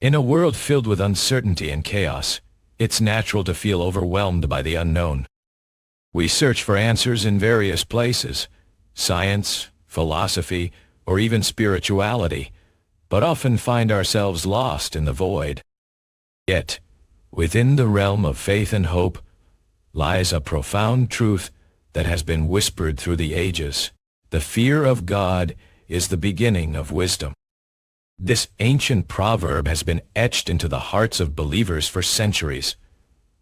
In a world filled with uncertainty and chaos, it's natural to feel overwhelmed by the unknown. We search for answers in various places, science, philosophy, or even spirituality, but often find ourselves lost in the void. Yet, within the realm of faith and hope, lies a profound truth that has been whispered through the ages. The fear of God is the beginning of wisdom. This ancient proverb has been etched into the hearts of believers for centuries,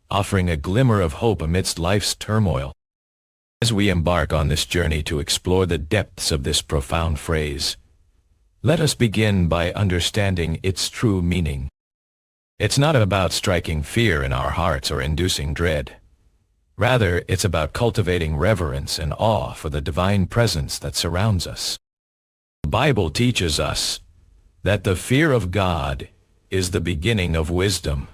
offering a glimmer of hope amidst life's turmoil. As we embark on this journey to explore the depths of this profound phrase, let us begin by understanding its true meaning. It's not about striking fear in our hearts or inducing dread. Rather, it's about cultivating reverence and awe for the divine presence that surrounds us. The Bible teaches us that the fear of God is the beginning of wisdom.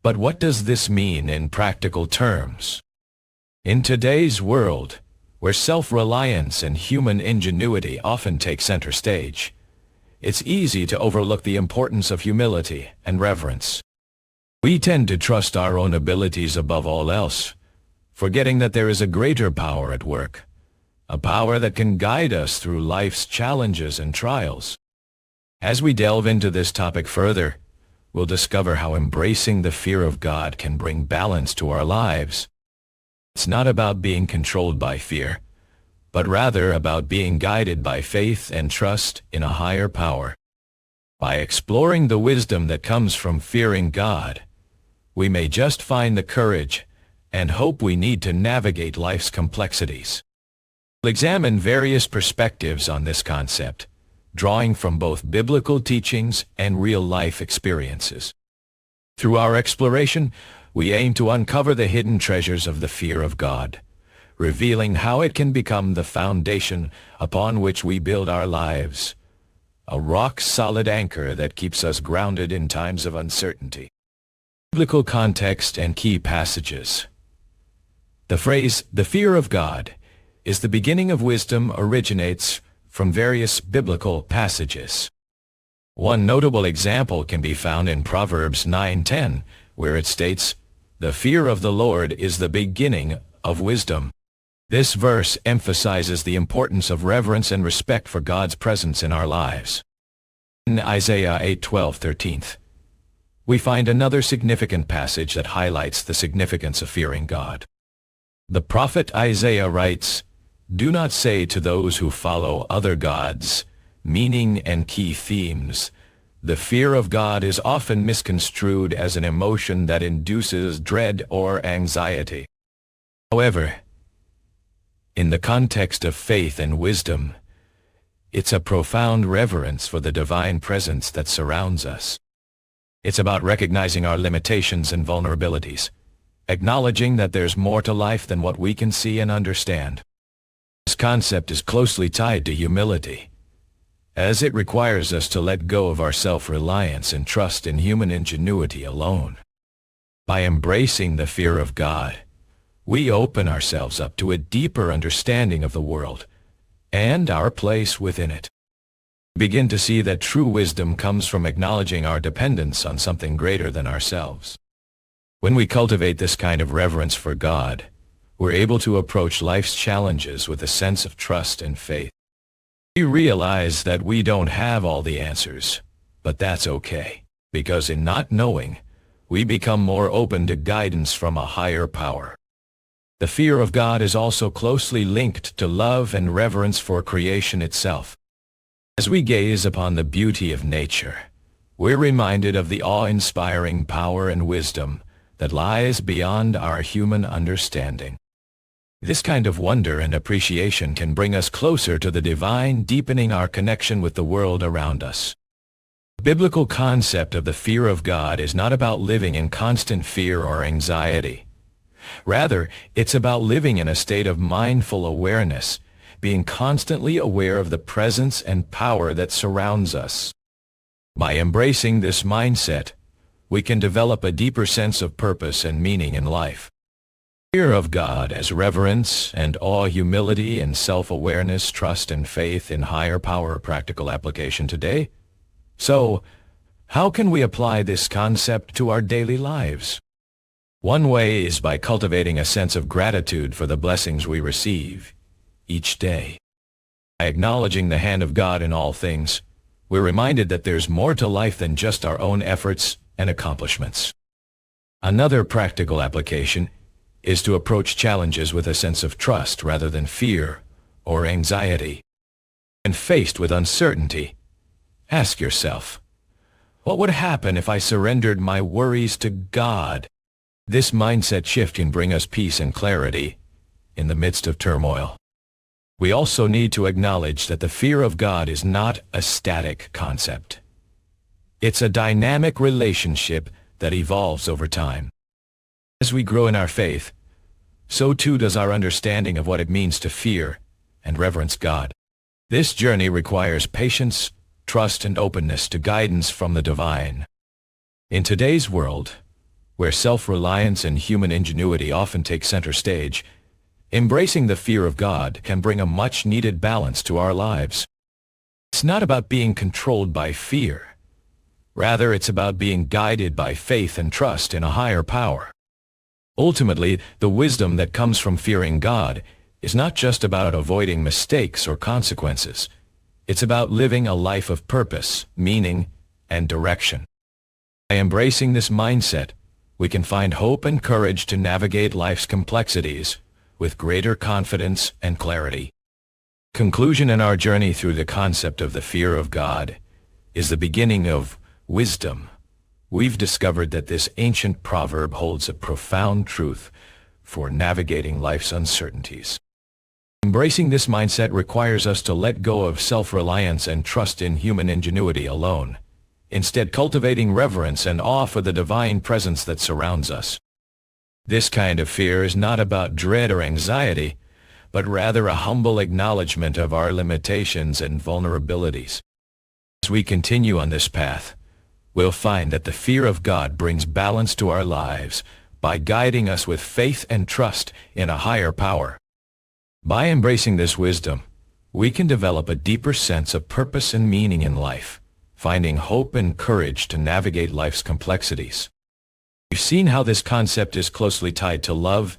But what does this mean in practical terms? In today's world, where self-reliance and human ingenuity often take center stage, it's easy to overlook the importance of humility and reverence. We tend to trust our own abilities above all else, forgetting that there is a greater power at work, a power that can guide us through life's challenges and trials. As we delve into this topic further, we'll discover how embracing the fear of God can bring balance to our lives. It's not about being controlled by fear, but rather about being guided by faith and trust in a higher power. By exploring the wisdom that comes from fearing God, we may just find the courage and hope we need to navigate life's complexities. We'll examine various perspectives on this concept, drawing from both biblical teachings and real-life experiences. Through our exploration, we aim to uncover the hidden treasures of the fear of God, revealing how it can become the foundation upon which we build our lives, a rock-solid anchor that keeps us grounded in times of uncertainty. Biblical context and key passages. The phrase, "the fear of God," is the beginning of wisdom originates from various biblical passages. One notable example can be found in Proverbs 9:10, where it states, "The fear of the Lord is the beginning of wisdom." This verse emphasizes the importance of reverence and respect for God's presence in our lives. In Isaiah 8:12-13, we find another significant passage that highlights the significance of fearing God. The prophet Isaiah writes, "Do not say to those who follow other gods," meaning and key themes. The fear of God is often misconstrued as an emotion that induces dread or anxiety. However, in the context of faith and wisdom, it's a profound reverence for the divine presence that surrounds us. It's about recognizing our limitations and vulnerabilities, acknowledging that there's more to life than what we can see and understand. This concept is closely tied to humility, as it requires us to let go of our self-reliance and trust in human ingenuity alone. By embracing the fear of God, we open ourselves up to a deeper understanding of the world and our place within it. We begin to see that true wisdom comes from acknowledging our dependence on something greater than ourselves. When we cultivate this kind of reverence for God, we're able to approach life's challenges with a sense of trust and faith. We realize that we don't have all the answers, but that's okay, because in not knowing, we become more open to guidance from a higher power. The fear of God is also closely linked to love and reverence for creation itself. As we gaze upon the beauty of nature, we're reminded of the awe-inspiring power and wisdom that lies beyond our human understanding. This kind of wonder and appreciation can bring us closer to the divine, deepening our connection with the world around us. The biblical concept of the fear of God is not about living in constant fear or anxiety. Rather, it's about living in a state of mindful awareness, being constantly aware of the presence and power that surrounds us. By embracing this mindset, we can develop a deeper sense of purpose and meaning in life. Fear of God as reverence and awe, humility and self-awareness, trust and faith in higher power, practical application today. So, How can we apply this concept to our daily lives? One way is by cultivating a sense of gratitude for the blessings we receive each day. By acknowledging the hand of God in all things, we're reminded that there's more to life than just our own efforts and accomplishments. Another practical application is to approach challenges with a sense of trust rather than fear or anxiety. When faced with uncertainty, ask yourself, what would happen if I surrendered my worries to God? This mindset shift can bring us peace and clarity in the midst of turmoil. We also need to acknowledge that the fear of God is not a static concept. It's a dynamic relationship that evolves over time. As we grow in our faith, so too does our understanding of what it means to fear and reverence God. This journey requires patience, trust, and openness to guidance from the divine. In today's world, where self-reliance and human ingenuity often take center stage, embracing the fear of God can bring a much-needed balance to our lives. It's not about being controlled by fear. Rather, it's about being guided by faith and trust in a higher power. Ultimately, the wisdom that comes from fearing God is not just about avoiding mistakes or consequences. It's about living a life of purpose, meaning, and direction. By embracing this mindset, we can find hope and courage to navigate life's complexities with greater confidence and clarity. Conclusion in our journey through the concept of the fear of God is the beginning of wisdom. We've discovered that this ancient proverb holds a profound truth for navigating life's uncertainties. Embracing this mindset requires us to let go of self-reliance and trust in human ingenuity alone, instead cultivating reverence and awe for the divine presence that surrounds us. This kind of fear is not about dread or anxiety, but rather a humble acknowledgement of our limitations and vulnerabilities. As we continue on this path, we'll find that the fear of God brings balance to our lives by guiding us with faith and trust in a higher power. By embracing this wisdom, we can develop a deeper sense of purpose and meaning in life, finding hope and courage to navigate life's complexities. We've seen how this concept is closely tied to love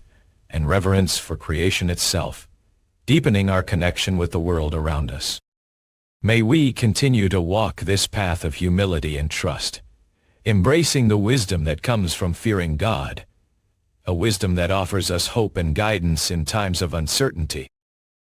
and reverence for creation itself, deepening our connection with the world around us. May we continue to walk this path of humility and trust, embracing the wisdom that comes from fearing God, a wisdom that offers us hope and guidance in times of uncertainty.